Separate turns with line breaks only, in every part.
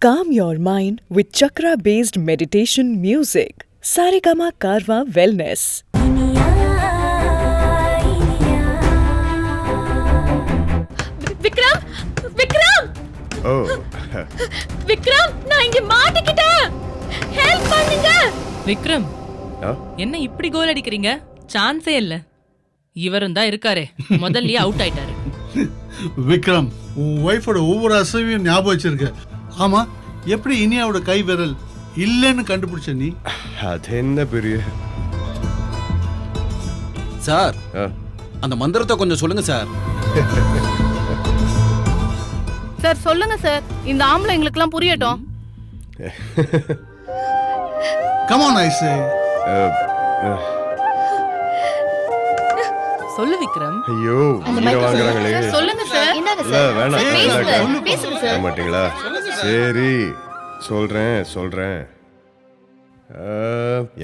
Calm your mind with chakra-based meditation music. Saregama Karwa Wellness.
Vikram Vikram
ஓ
விக்ரம் நான் இங்க மாட்டிக்கிட்டேன், help பண்ணுங்க.
விக்ரம், என்ன இப்படி கோல் அடிக்கிறீங்க? சான்ஸே இல்ல. இவரும் தான் இருக்காரே, முதல்லயே அவுட் ஆயிட்டாரு.
விக்ரம், உன் ஒய்ஃபோட ஒவ்வொரு அசைவையும் ஞாபகம் வச்சிருக்க. ஆமா, எப்படி இனியாவோட கை விரல் இல்லைன்னு கண்டுபிடிச்ச நீ?
அது என்ன பெரிய
சார், அந்த மந்திரத்தை கொஞ்சம் சொல்லுங்க சார்.
சார் சொல்லுங்க சார், இந்த ஆம்பளை எங்களுக்குலாம் புரியட்டும்.
கம் ஆன் ஐ சே.
சொல்லு விக்ரம்.
ஐயோ, இங்க வாங்குறாங்களே.
சொல்லுங்க சார்.
இல்ல வேணாம், பேச மாட்டீங்களா? சரி, சொல்றேன்.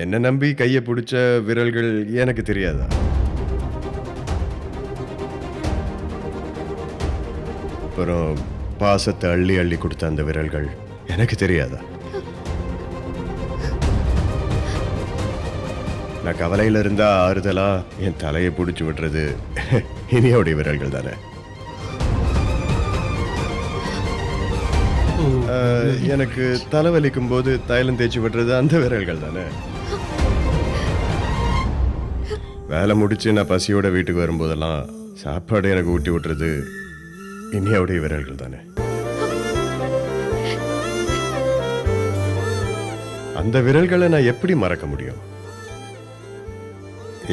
என்ன நம்பி கையை பிடிச்ச விரல்கள் எனக்கு தெரியாதா? அப்புறம் பாசத்தை அள்ளி அள்ளி கொடுத்த அந்த விரல்கள் எனக்கு தெரியாதா? நான் கவலையில இருந்தா ஆறுதலா என் தலையை பிடிச்சி விடுறது இனியோடைய விரல்கள் தானே. எனக்கு தலைவலிக்கும் போது தைலம் தேய்ச்சி விடுறது அந்த விரல்கள் தானே. வேலை முடிச்சு நான் பசியோட வீட்டுக்கு வரும்போதெல்லாம் சாப்பாடு எனக்கு ஊட்டி விட்டுறது இனியோடைய விரல்கள் தானே. அந்த விரல்களை நான் எப்படி மறக்க முடியும்?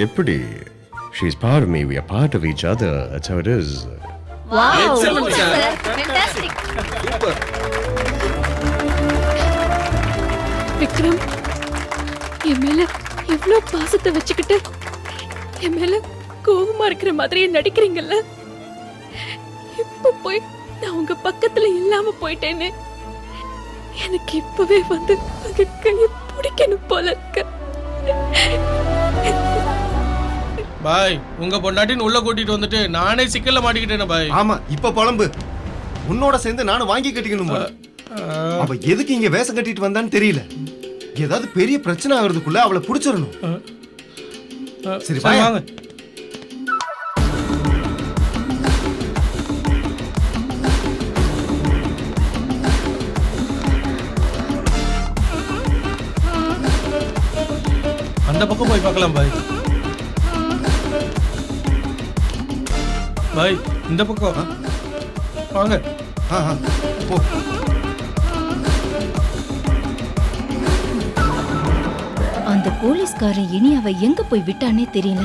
எப்படி? She is part of me, we are part of each other, that's how it is.
Wow,
Excellent, sir.
fantastic.
Super.
Vikram, என் மேல எவ்வளவு பாசத்தை வச்சுக்கிட்டு என் மேல கோவமா இருக்கிற மாதிரியே நடிக்கிறீங்கல்ல. இப்ப போய் நான் உங்க பக்கத்துல இல்லாம போயிட்டேன்னு எனக்கு இப்பவே வந்து உங்க கையை பிடிக்கணும் போல இருக்கு.
பாய், உங்க பொண்டாட்டின்னு உள்ள கூட்டிட்டு வந்துட்டு நானே சிக்கல்ல மாட்டிக்கிட்டேன் பாய்.
ஆமா, இப்ப புலம்பு. உன்னோட சேர்ந்து நானும் வாங்கி கட்டிக்கணும். அவ எதுக்கு இங்க வேஷம் கட்டிட்டு வந்தான்னு தெரியல. ஏதாவது பெரிய பிரச்சனை ஆகுறதுக்குள்ள அவளை புடிச்சிடணும். சரி வாங்க.
அந்த பக்கம் போய் பார்க்கலாம் பாய். பாய், இந்த பக்கம் வாங்க.
போ.
அந்த போலீஸ்காரன் இனியாவை எங்க போய் விட்டானே தெரியல.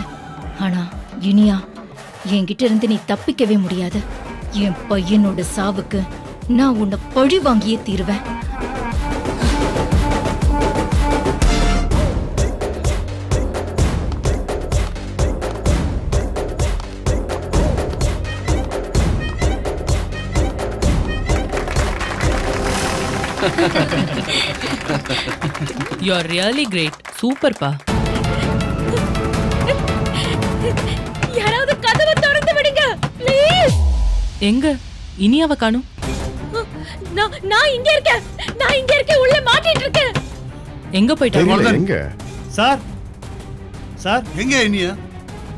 ஆனா இனியா, என்கிட்ட இருந்து நீ தப்பிக்கவே முடியாது. என் பையனோட சாவுக்கு நான் உன்னை பழி வாங்கியே தீருவேன்.
You are really great. Super பா.
யாராவது கதவை திறந்து விடுங்க ப்ளீஸ்.
எங்க இனியாவை காணோம்?
நான் இங்க இருக்கேன், உள்ள மாட்டிட்டு இருக்கேன்.
எங்க போயிட்டாங்க?
எங்க
சார் எங்க இனியா?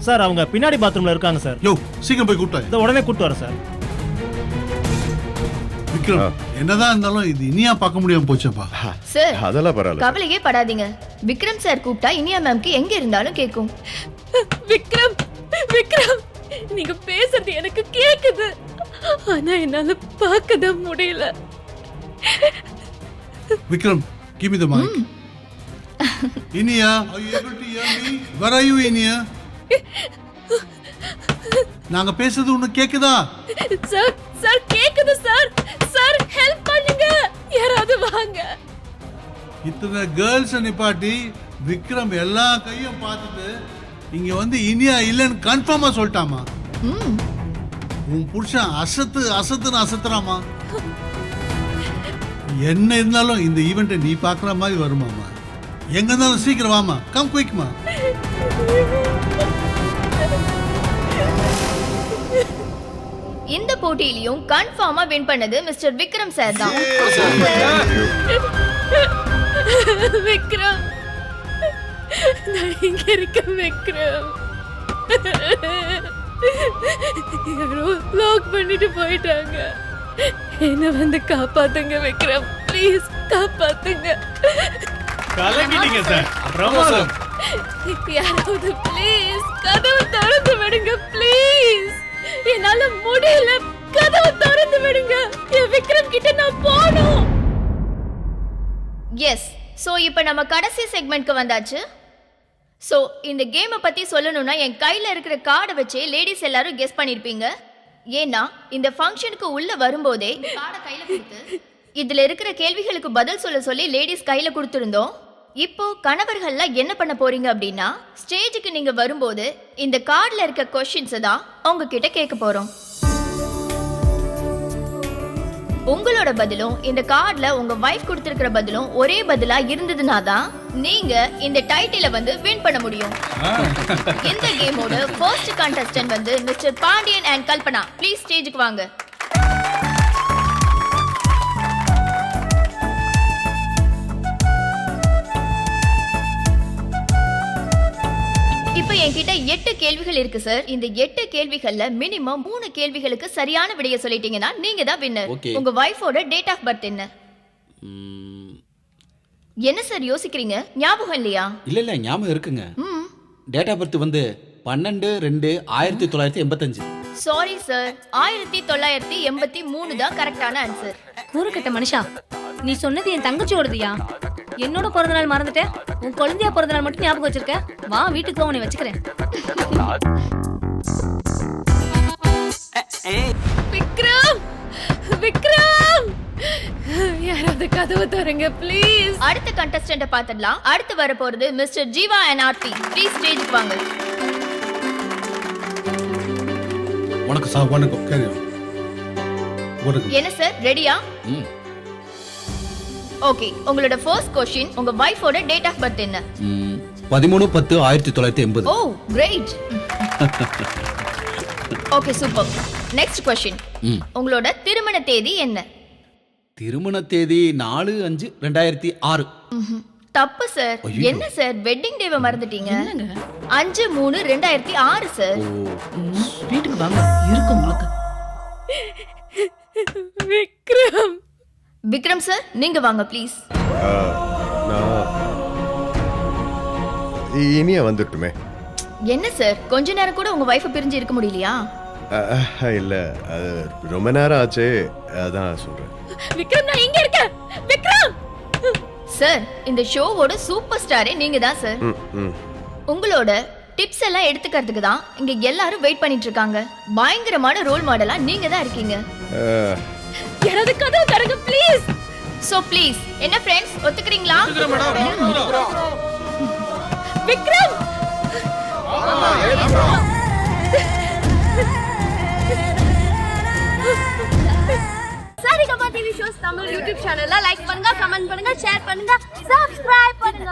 சார், அவங்க பின்னாடி பாத்ரூம்ல இருக்காங்க சார்.
யோ, சீக்கிரம் போய் கூப்பிட்டு
இத உடனே கூட்டி வரேன் சார்.
விக்ரம், என்னதான் இருந்தாலும் இது இனியா பார்க்க முடியாம போச்சப்பா.
சார், அதெல்லாம் பரவாயில்ல.
கவலையே படாதீங்க. விக்ரம் சார் கூப்பிட்டா இனியா மேம்க்கு எங்க இருந்தாலும் கேட்கும்.
விக்ரம், நீங்க பேசுறது எனக்கு கேக்குது, ஆனா என்னால பார்க்கதான் முடியல.
Vikram, give me the mic. Iniya, are you able to hear me? Where are you, Iniya? நாங்க பேசுறது உனக்கு கேக்குதா?
சார் கேக்குது சார். ஹெல்ப் பண்ணுங்க, யாராவது வாங்க.
இத்தனை கேர்ள்ஸ் நிப்பாட்டி விக்ரம் எல்லா கையும் பார்த்துட்டு இங்க வந்து இனியா இல்லைன்னு கன்ஃபார்மா சொல்லிட்டாமா. உன் புருஷன் அசத்துன்னு அசத்துறாமா. என்ன இருந்தாலும் இந்த ஈவெண்ட்டை நீ பார்க்குற மாதிரி வருமாமா. எங்க இருந்தாலும் சீக்கிரம் வாமா, கம் குயிக்மா.
இந்த போட்டியிலையும் கன்ஃபார்மா வின் பண்ணது மிஸ்டர் விக்ரம் சார் தான்.
விக்ரம், நான் இங்க இருக்க விக்ரம். யாரோ லாக் பண்ணிட்டு போயிட்டாங்க. என்ன வந்து காப்பாத்துங்க விக்ரம், ப்ளீஸ் காப்பாத்துங்க.
கலக்கிட்டீங்க சார். பிரமாதம்.
யாராவது ப்ளீஸ் கதவு திறந்து விடுங்க ப்ளீஸ். என்னால முடியல, கதவு திறந்து விடுங்க. என் விக்ரம் கிட்ட நான் போணும்.
எஸ், சோ இப்போ நம்ம கடைசி செக்மெண்ட்க்கு வந்தாச்சு. சோ இந்த கேமை பத்தி சொல்லணும்னா என் கையில இருக்கிற கார்டை வச்சே லேடிஸ் எல்லாரும் கெஸ் பண்ணிருப்பீங்க. ஏன்னா இந்த ஃபங்க்ஷனுக்கு உள்ள வரும்போதே கார்டை கையில கொடுத்து இதுல இருக்கிற கேள்விகளுக்கு பதில் சொல்ல சொல்லி லேடிஸ் கையில கொடுத்திருந்தோம். இப்போ கணவர்கள்லாம் என்ன பண்ண போறீங்க அப்படின்னா, ஸ்டேஜுக்கு நீங்க வரும்போது இந்த கார்டுல இருக்க கொஸ்டின்ஸை தான் உங்ககிட்ட கேட்க போறோம். உங்களோட பதிலும் இந்த கார்டுல உங்க வைஃப் கொடுத்திருக்கிற பதிலும் ஒரே பதிலா இருந்ததுனா தான் நீங்க இந்த டைட்டில வந்து வின் பண்ண முடியும். இந்த கேமோட ஃபர்ஸ்ட் கண்டஸ்டன்ட் வந்து mister Pandian and Kalpana. Please ஸ்டேஜுக்கு வாங்க. இப்போ என்கிட்ட 8 கேள்விகள் இருக்கு சார். இந்த 8 கேள்விகள்ல மினிமம் 3 கேள்விகளுக்கு சரியான விடைய சொல்லிட்டீங்கன்னா நீங்க தான் வின்னர். உங்க வைஃபோட டேட் ஆஃப் பர்த் என்ன? என்ன சார் யோசிக்கிறீங்க? ஞாபகம் இல்லையா?
இல்ல ஞாபகம் இருக்குங்க. டேட் ஆஃப் பர்த் வந்து 12/2/1985.
சாரி சார், 1983 தான் கரெக்டான ஆன்சர்.
ஊருக்கட்ட மனுஷா, நீ சொன்னது என் தங்கச்சியோடதுயா. என்னோட பிறந்த நாள் மறந்துட்டேன், உன் குழந்தையா பிறந்த நாள் மட்டும் ஞாபகம் வச்சிருக்க. வா வீட்டுக்கு வா, உன்னை வச்சுக்கிறேன். விக்ரம், விக்ரம், யாராவது கதவு தரங்க ப்ளீஸ்.
அடுத்த கண்டஸ்டன்ட பாத்துடலாம். அடுத்து வர போறது mister Jeeva and Aarthi. Please ஸ்டேஜுக்கு வாங்க.
வணக்கம் சார். வணக்கம். கேரியா.
என்ன சார், ரெடியா? ஓகே, உங்களோட ஃபர்ஸ்ட் क्वेश्चन, உங்க வைஃபோட டேட் ஆஃப் பர்த் என்ன?
13/10/1980.
Oh great. Okay super. Next question, உங்களோட திருமண தேதி என்ன?
திருமண தேதி 4/5/2006.
தப்பு சார். என்ன சார் வெட்டிங் டேவை மறந்துட்டீங்க? 5/3/2006 சார்.
வீட்டுக்கு வாங்க, இருக்கும் உங்களுக்கு.
விக்ரம்,
விக்ரம் சார் நீங்க வாங்க ப்ளீஸ்.
நான் இனியா வந்துட்டுமே.
என்ன சார், கொஞ்ச நேரம் கூட உங்க வைஃபை பிரிஞ்சு இருக்க முடியலையா?
இல்ல, அது ரொம்ப நேரம் ஆச்சு, அதான் சொல்றேன்.
விக்ரம் நான் இங்க இருக்கேன். விக்ரம்
சார், இந்த ஷோவோட சூப்பர் ஸ்டாரே நீங்க தான் சார். உங்களோட டிப்ஸ் எல்லாம் எடுத்துக்கிறதுக்கு தான் இங்க எல்லாரும் வெயிட் பண்ணிட்டு இருக்காங்க. பயங்கரமான ரோல் மாடலா நீங்க தான் இருக்கீங்க.
யாராவது கதவு தரங்க ப்ளீஸ்.
சோ ப்ளீஸ், என்ன ஃப்ரெண்ட்ஸ் ஒத்துக்கிறீங்களா?
Vikram,
Saregama TV shows Tamil YouTube சேனல்ல லைக் பண்ணுங்க, கமெண்ட் பண்ணுங்க, ஷேர் பண்ணுங்க, சப்ஸ்கிரைப் பண்ணுங்க.